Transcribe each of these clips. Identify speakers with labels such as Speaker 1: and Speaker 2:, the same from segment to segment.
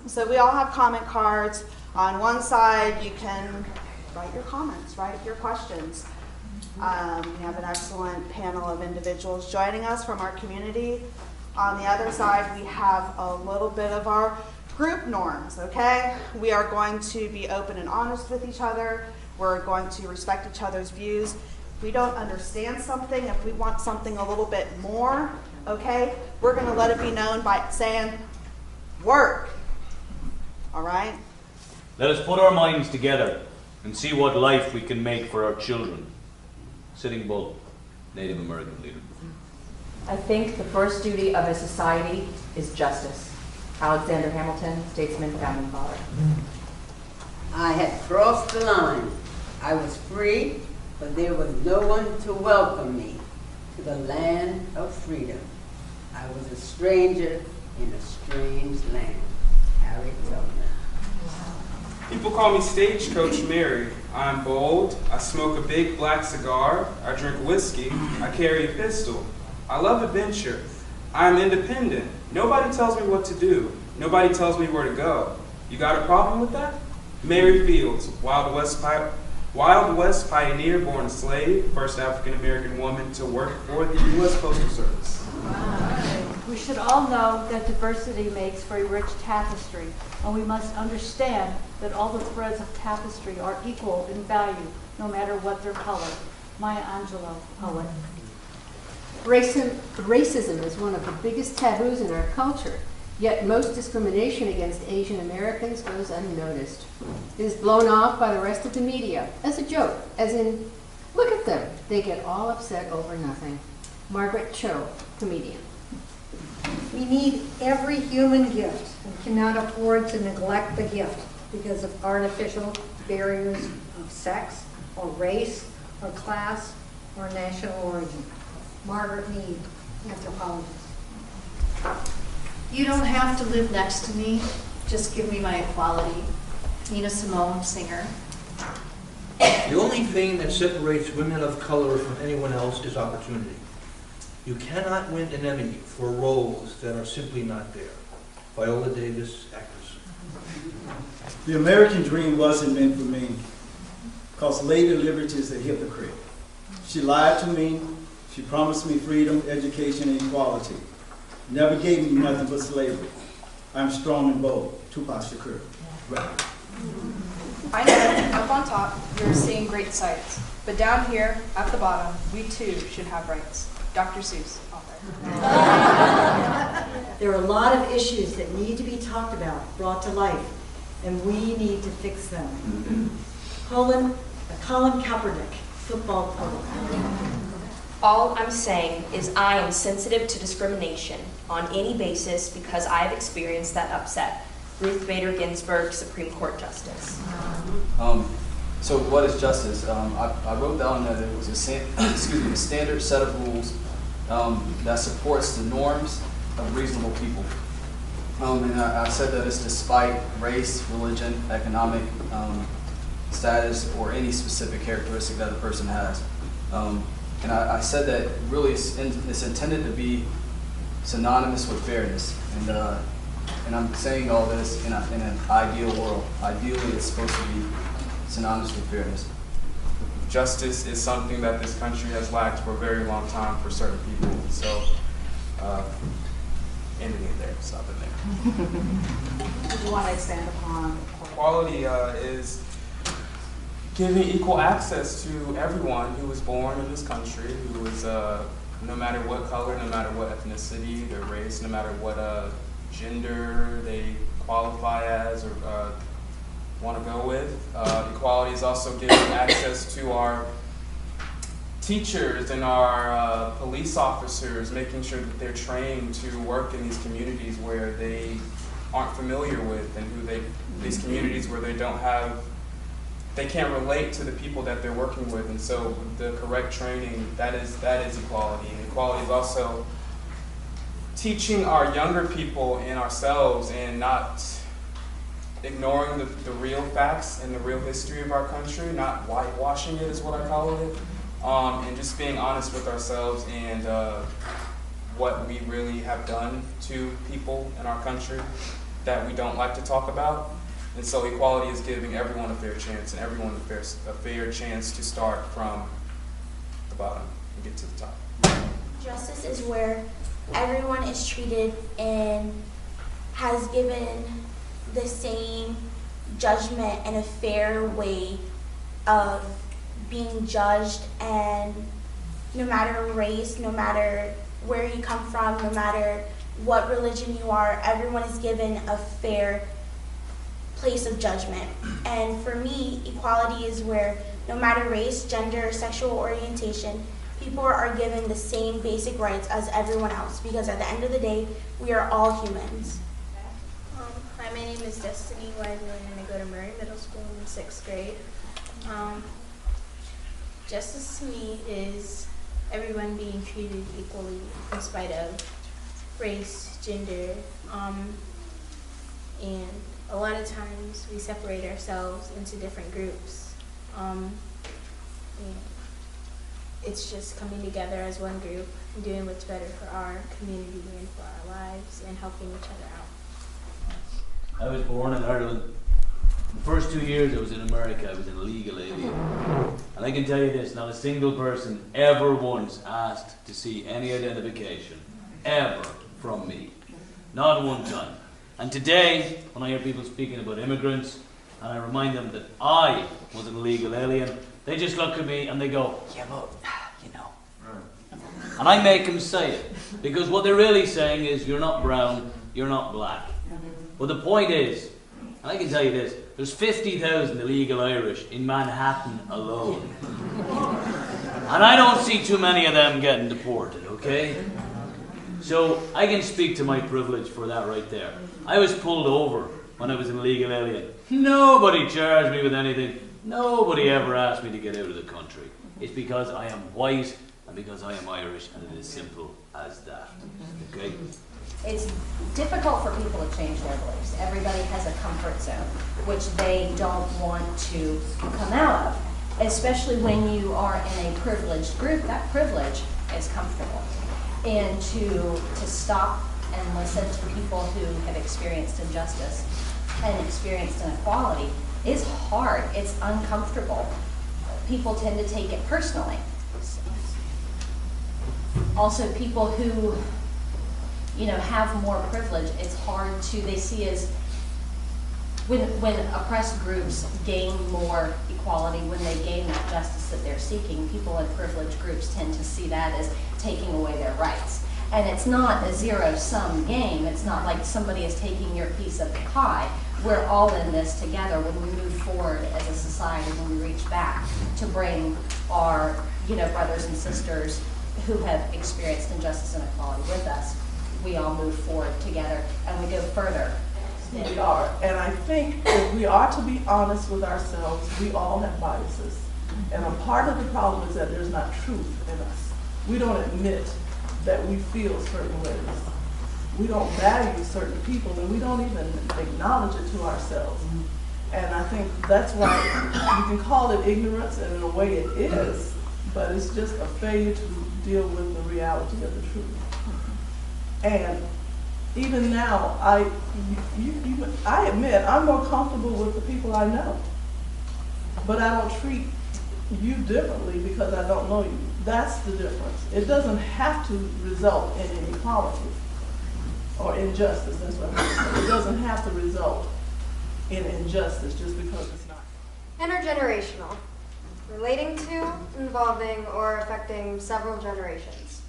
Speaker 1: So we all have comment cards. On one side, you can write your comments, write your questions. We have an excellent panel of individuals joining us from our community. On the other side, we have a little bit of our group norms, okay? We are going to be open and honest with each other. We're going to respect each other's views. If we don't understand something, if we want something a little bit more, okay, we're going to let it be known by saying, work, all right?
Speaker 2: Let us put our minds together and see what life we can make for our children. Sitting Bull, Native American leader.
Speaker 3: I think the first duty of a society is justice. Alexander Hamilton, statesman, founding father.
Speaker 4: I had crossed the line. I was free, but there was no one to welcome me to the land of freedom. I was a stranger in a strange land. Harry Tubman.
Speaker 5: People call me Stagecoach Mary. I'm bold. I smoke a big black cigar. I drink whiskey. I carry a pistol. I love adventure. I am independent. Nobody tells me what to do. Nobody tells me where to go. You got a problem with that? Mary Fields, Wild West pioneer, born a slave, first African-American woman to work for the U.S. Postal Service.
Speaker 6: We should all know that diversity makes for a rich tapestry, and we must understand that all the threads of tapestry are equal in value, no matter what their color. Maya Angelou, poet.
Speaker 7: Racism is one of the biggest taboos in our culture, yet most discrimination against Asian Americans goes unnoticed. It is blown off by the rest of the media as a joke, as in, look at them, they get all upset over nothing. Margaret Cho, comedian.
Speaker 8: We need every human gift and cannot afford to neglect the gift because of artificial barriers of sex or race or class or national origin. Margaret Mead, anthropologist.
Speaker 9: You don't have to live next to me, just give me my equality. Nina Simone, singer.
Speaker 10: The only thing that separates women of color from anyone else is opportunity. You cannot win an Emmy for roles that are simply not there. Viola Davis, actress.
Speaker 11: The American dream wasn't meant for me, because Lady Liberty is a hypocrite. She lied to me. She promised me freedom, education, and equality. Never gave me nothing but slavery. I'm strong and bold. Tupac Shakur. Right.
Speaker 12: I know, up on top, you're seeing great sights. But down here, at the bottom, we too should have rights. Dr. Seuss, author.
Speaker 13: There are a lot of issues that need to be talked about, brought to life, and we need to fix them. Colin Kaepernick, football quarterback.
Speaker 14: All I'm saying is I am sensitive to discrimination on any basis because I have experienced that upset. Ruth Bader Ginsburg, Supreme Court Justice.
Speaker 15: So what is justice? I wrote down that it was a standard set of rules that supports the norms of reasonable people. And I said that it's despite race, religion, economic status, or any specific characteristic that a person has. And I said that really it's intended to be synonymous with fairness. And I'm saying all this in an ideal world. Ideally, it's supposed to be synonymous with fairness.
Speaker 5: Justice is something that this country has lacked for a very long time for certain people. So, ending it there, stop it there.
Speaker 1: Did you want to expand upon
Speaker 5: equality? Is giving equal access to everyone who was born in this country, who is, no matter what color, no matter what ethnicity, their race, no matter what gender they qualify as or want to go with. Equality is also giving access to our teachers and our police officers, making sure that they're trained to work in these communities where they aren't familiar with, and these communities where they can't relate to the people that they're working with. And so the correct training, that is equality. And equality is also teaching our younger people and ourselves and not ignoring the real facts and the real history of our country, not whitewashing it is what I call it, and just being honest with ourselves and what we really have done to people in our country. that we don't like to talk about. And so equality is giving everyone a fair chance, and everyone a fair chance to start from the bottom and get to the top.
Speaker 16: Justice is where everyone is treated and has given the same judgment and a fair way of being judged, and no matter race, no matter where you come from, no matter what religion you are, everyone is given a fair place of judgment. And for me, equality is where no matter race, gender, sexual orientation, people are given the same basic rights as everyone else, because at the end of the day, we are all humans.
Speaker 17: Hi, my name is Destiny Wiseman, and I go to Murray Middle School in 6th grade. Justice to me is everyone being treated equally in spite of race, gender, and a lot of times we separate ourselves into different groups. And it's just coming together as one group and doing what's better for our community and for our lives and helping each other out.
Speaker 2: I was born in Ireland. The first 2 years I was in America, I was an illegal alien. And I can tell you this, not a single person ever once asked to see any identification, ever, from me. Not one time. And today, when I hear people speaking about immigrants, and I remind them that I was an illegal alien, they just look at me and they go, yeah, but, you know. And I make them say it, because what they're really saying is, you're not brown, you're not black. But the point is, and I can tell you this, there's 50,000 illegal Irish in Manhattan alone. And I don't see too many of them getting deported, okay? So I can speak to my privilege for that right there. I was pulled over when I was an illegal alien. Nobody charged me with anything. Nobody ever asked me to get out of the country. It's because I am white and because I am Irish, and it is simple as that, okay?
Speaker 3: It's difficult for people to change their beliefs. Everybody has a comfort zone, which they don't want to come out of. Especially when you are in a privileged group, that privilege is comfortable. And to stop and listen to people who have experienced injustice and experienced inequality is hard. It's uncomfortable. People tend to take it personally. Also, people who have more privilege, it's hard to, they see as, when oppressed groups gain more equality, when they gain that justice that they're seeking, people in privileged groups tend to see that as taking away their rights. And it's not a zero-sum game. It's not like somebody is taking your piece of the pie. We're all in this together when we move forward as a society, when we reach back to bring our brothers and sisters who have experienced injustice and inequality with us. We all move forward together and we go further.
Speaker 18: We are, and I think if we are to be honest with ourselves, we all have biases. And a part of the problem is that there's not truth in us. We don't admit that we feel certain ways. We don't value certain people, and we don't even acknowledge it to ourselves. And I think that's why you can call it ignorance, and in a way it is, but it's just a failure to deal with the reality of the truth. And even now, I admit I'm more comfortable with the people I know, but I don't treat you differently because I don't know you. That's the difference. It doesn't have to result in inequality or injustice. That's what I'm saying. It doesn't have to result in injustice just because it's not.
Speaker 19: Intergenerational, relating to, involving, or affecting several generations.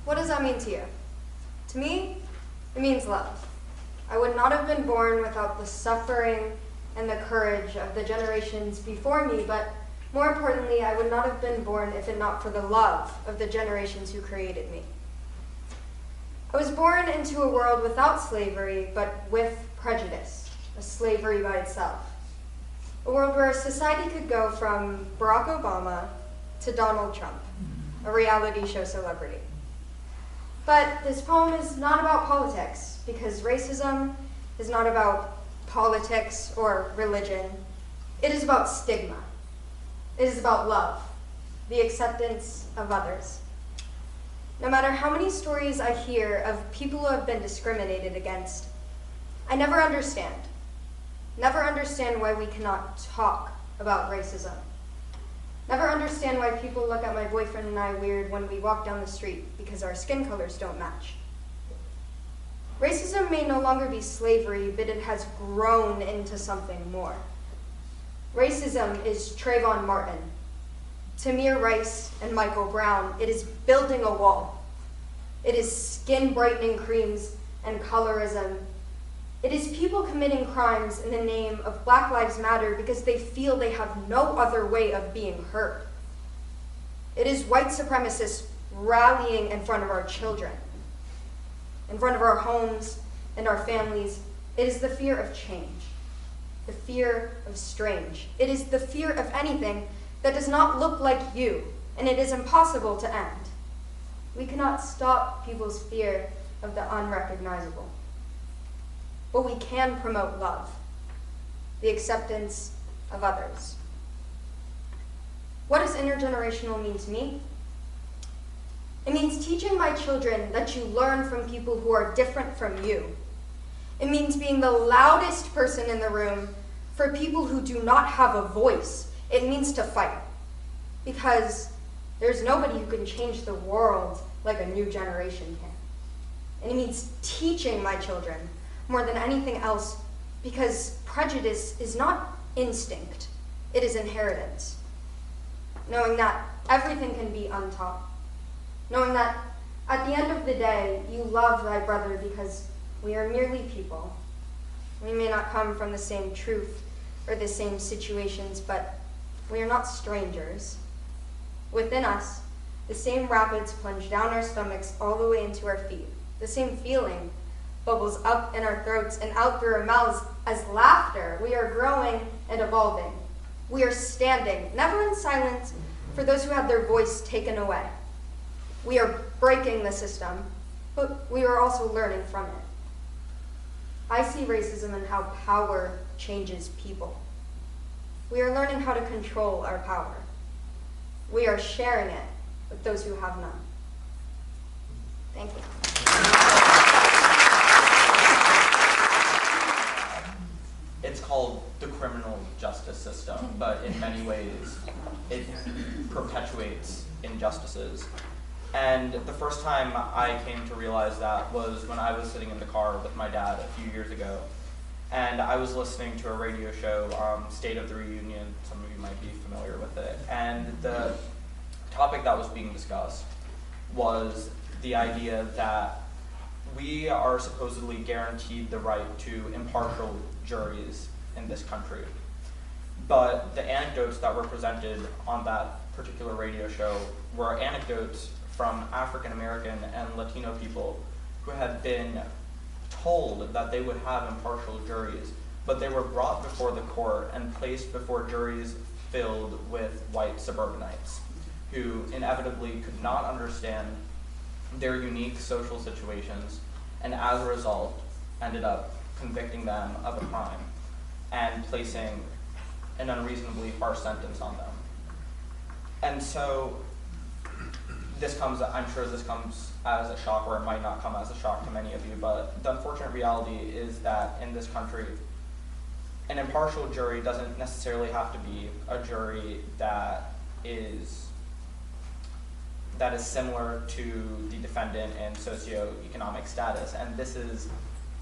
Speaker 19: What does that mean to you? To me, it means love. I would not have been born without the suffering and the courage of the generations before me, but more importantly, I would not have been born if it not for the love of the generations who created me. I was born into a world without slavery, but with prejudice, a slavery by itself. A world where society could go from Barack Obama to Donald Trump, a reality show celebrity. But this poem is not about politics, because racism is not about politics or religion. It is about stigma. It is about love, the acceptance of others. No matter how many stories I hear of people who have been discriminated against, I never understand why we cannot talk about racism. Never understand why people look at my boyfriend and I weird when we walk down the street because our skin colors don't match. Racism may no longer be slavery, but it has grown into something more. Racism is Trayvon Martin, Tamir Rice, and Michael Brown. It is building a wall. It is skin-brightening creams and colorism. It is people committing crimes in the name of Black Lives Matter because they feel they have no other way of being heard. It is white supremacists rallying in front of our children, in front of our homes and our families. It is the fear of change, the fear of strange. It is the fear of anything that does not look like you, and it is impossible to end. We cannot stop people's fear of the unrecognizable. But we can promote love, the acceptance of others. What does intergenerational mean to me? It means teaching my children that you learn from people who are different from you. It means being the loudest person in the room for people who do not have a voice. It means to fight, because there's nobody who can change the world like a new generation can. And it means teaching my children more than anything else, because prejudice is not instinct, it is inheritance. Knowing that everything can be untaught. Knowing that at the end of the day, you love thy brother because we are merely people. We may not come from the same truth or the same situations, but we are not strangers. Within us, the same rapids plunge down our stomachs all the way into our feet. The same feeling bubbles up in our throats and out through our mouths as laughter. We are growing and evolving. We are standing, never in silence, for those who had their voice taken away. We are breaking the system, but we are also learning from it. I see racism in how power changes people. We are learning how to control our power. We are sharing it with those who have none. Thank you.
Speaker 20: It's called the criminal justice system, but in many ways it perpetuates injustices. And the first time I came to realize that was when I was sitting in the car with my dad a few years ago. And I was listening to a radio show, State of the Reunion. Some of you might be familiar with it. And the topic that was being discussed was the idea that we are supposedly guaranteed the right to impartial juries in this country. But the anecdotes that were presented on that particular radio show were anecdotes from African American and Latino people who had been told that they would have impartial juries, but they were brought before the court and placed before juries filled with white suburbanites who inevitably could not understand their unique social situations, and as a result ended up convicting them of a crime and placing an unreasonably harsh sentence on them. And so this comes, I'm sure this comes as a shock, or it might not come as a shock to many of you, but the unfortunate reality is that in this country, an impartial jury doesn't necessarily have to be a jury that is similar to the defendant in socioeconomic status. And this is,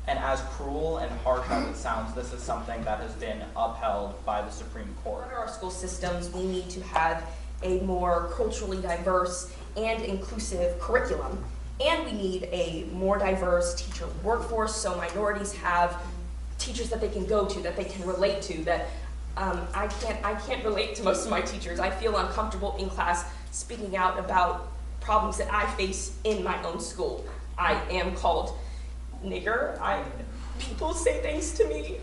Speaker 20: and as cruel and harsh as it sounds, this is something that has been upheld by the Supreme Court.
Speaker 14: In our school systems, we need to have a more culturally diverse and inclusive curriculum. And we need a more diverse teacher workforce, so minorities have teachers that they can go to, that they can relate to, that I can't relate to most of my teachers. I feel uncomfortable in class speaking out about problems that I face in my own school. I am called nigger. People say things to me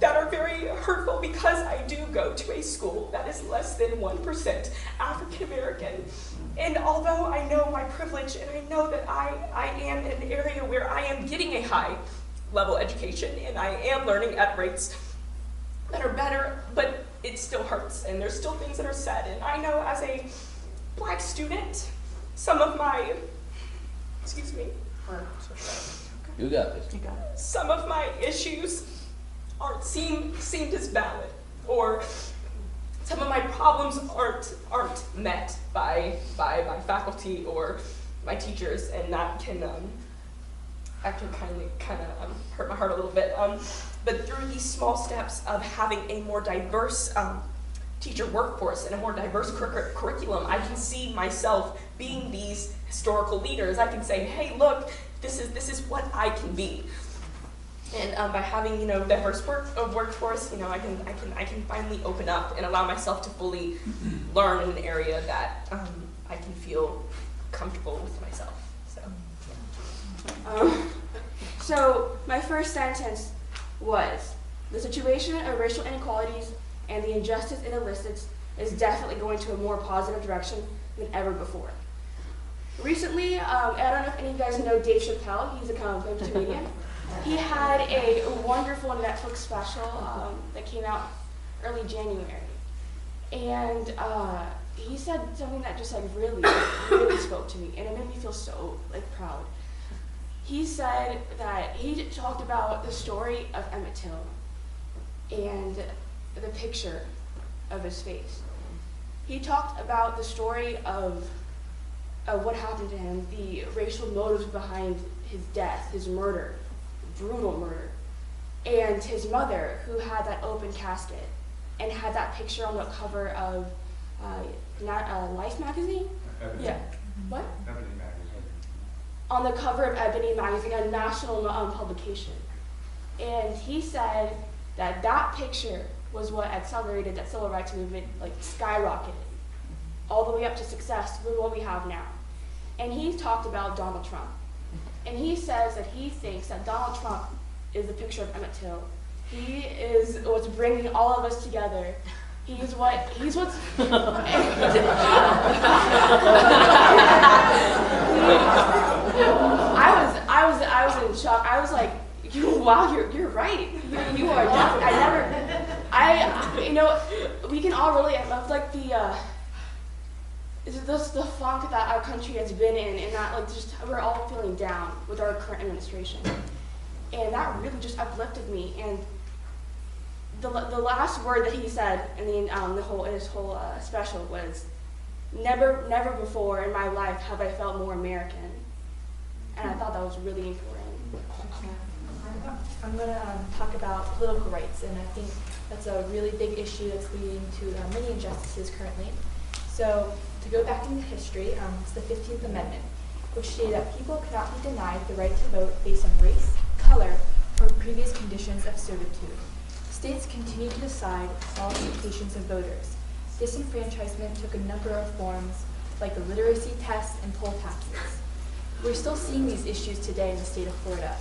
Speaker 14: that are very hurtful because I do go to a school that is less than 1% African American. And although I know my privilege and I know that I am in an area where I am getting a high level education and I am learning at rates that are better, but it still hurts and there's still things that are said. And I know as a Black student, some of my, excuse me,
Speaker 2: You got this.
Speaker 14: Some of my issues aren't seemed as valid, or some of my problems aren't met by faculty or my teachers, and that can kind of hurt my heart a little bit. But through these small steps of having a more diverse teacher workforce and a more diverse curriculum, I can see myself being these historical leaders. I can say, hey, look, this is what I can be. And by having diverse workforce, I can finally open up and allow myself to fully learn in an area that I can feel comfortable with myself.
Speaker 21: So my first sentence was, the situation of racial inequalities and the injustice it elicits is definitely going to a more positive direction than ever before. Recently, I don't know if any of you guys know Dave Chappelle. He's a comedian. He had a wonderful Netflix special that came out early January. And he said something that just really spoke to me, and it made me feel so proud. He said that he talked about the story of Emmett Till and the picture of his face. He talked about the story of what happened to him, the racial motives behind his death, his murder, brutal murder, and his mother, who had that open casket and had that picture on the cover of Life magazine?
Speaker 22: Ebony.
Speaker 21: Yeah. What?
Speaker 22: Ebony magazine.
Speaker 21: On the cover of Ebony magazine, a national publication. And he said that that picture was what accelerated that civil rights movement, skyrocketed, all the way up to success with what we have now. And he talked about Donald Trump. And he says that he thinks that Donald Trump is the picture of Emmett Till. He is what's bringing all of us together. He's what's I was in shock. I was like, wow, you're right. You are definitely, we can all relate. I love the funk that our country has been in, and that we're all feeling down with our current administration. And that really just uplifted me. And the last word that he said in his whole special was, never before in my life have I felt more American. And I thought that was really important.
Speaker 23: I'm going to talk about political rights, and I think that's a really big issue that's leading to many injustices currently. So to go back into history, it's the 15th Amendment, which stated that people cannot be denied the right to vote based on race, color, or previous conditions of servitude. States continue to decide qualifications of voters. Disenfranchisement took a number of forms, like the literacy test and poll taxes. We're still seeing these issues today in the state of Florida.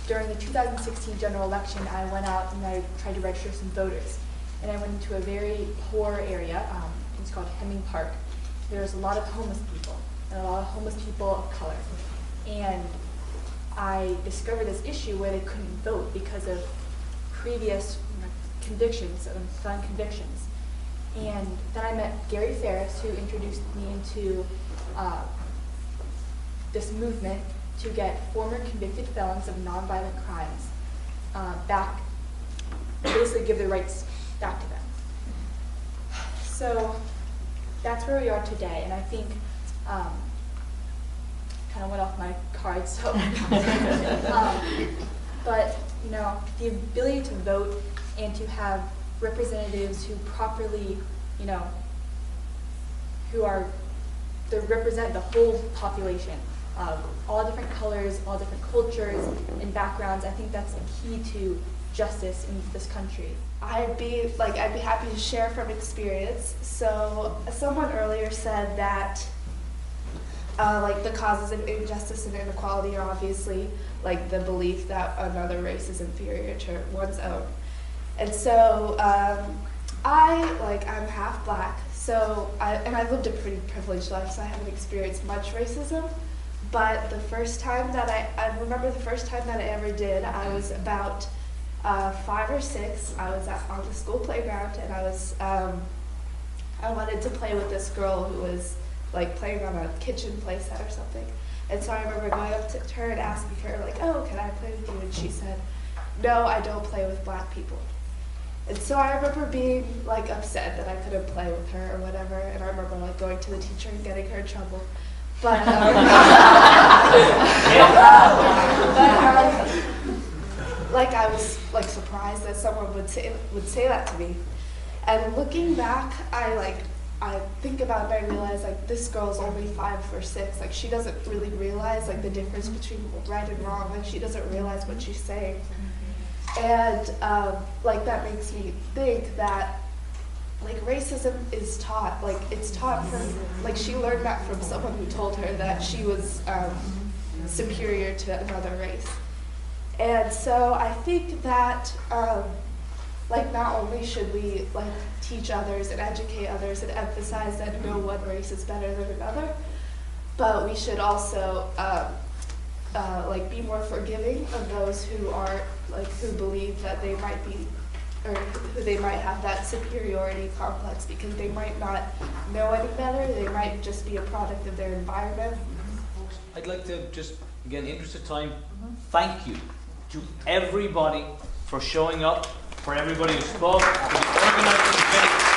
Speaker 23: During the 2016 general election, I went out and I tried to register some voters. And I went into a very poor area, it's called Hemming Park. There's a lot of homeless people, and a lot of homeless people of color. And I discovered this issue where they couldn't vote because of previous convictions, felon convictions. And then I met Gary Ferris, who introduced me into this movement to get former convicted felons of nonviolent crimes back, basically give their rights back to them. So that's where we are today, and I think, kind of went off my card, so, but the ability to vote and to have representatives who properly, they represent the whole population of all different colors, all different cultures and backgrounds. I think that's the key to justice in this country.
Speaker 24: I'd be happy to share from experience. So someone earlier said that the causes of injustice and inequality are obviously the belief that another race is inferior to one's own. And so I'm half black, so I've lived a pretty privileged life, so I haven't experienced much racism. But the first time that I remember the first time that I ever did, I was about 5 or 6. I was on the school playground, and I wanted to play with this girl who was playing on a kitchen playset or something. And so I remember going up to her and asking her, like, oh, can I play with you? And she said, no, I don't play with black people. And so I remember being like upset that I couldn't play with her or whatever. And I remember like going to the teacher and getting her in trouble. But, like I was like surprised that someone would say that to me. And looking back, I think about it and I realize like this girl's only 5 or 6. Like she doesn't really realize like the difference between right and wrong. Like she doesn't realize what she's saying. And like that makes me think that like racism is taught. Like it's taught from like she learned that from someone who told her that she was superior to another race. And so I think that like not only should we like teach others and educate others and emphasize that no one race is better than another, but we should also like be more forgiving of those who are like who believe that they might be or who they might have that superiority complex because they might not know any better. They might just be a product of their environment.
Speaker 2: I'd like to just, again, interest of time, thank you to everybody for showing up, for everybody who spoke, for the organizing committee.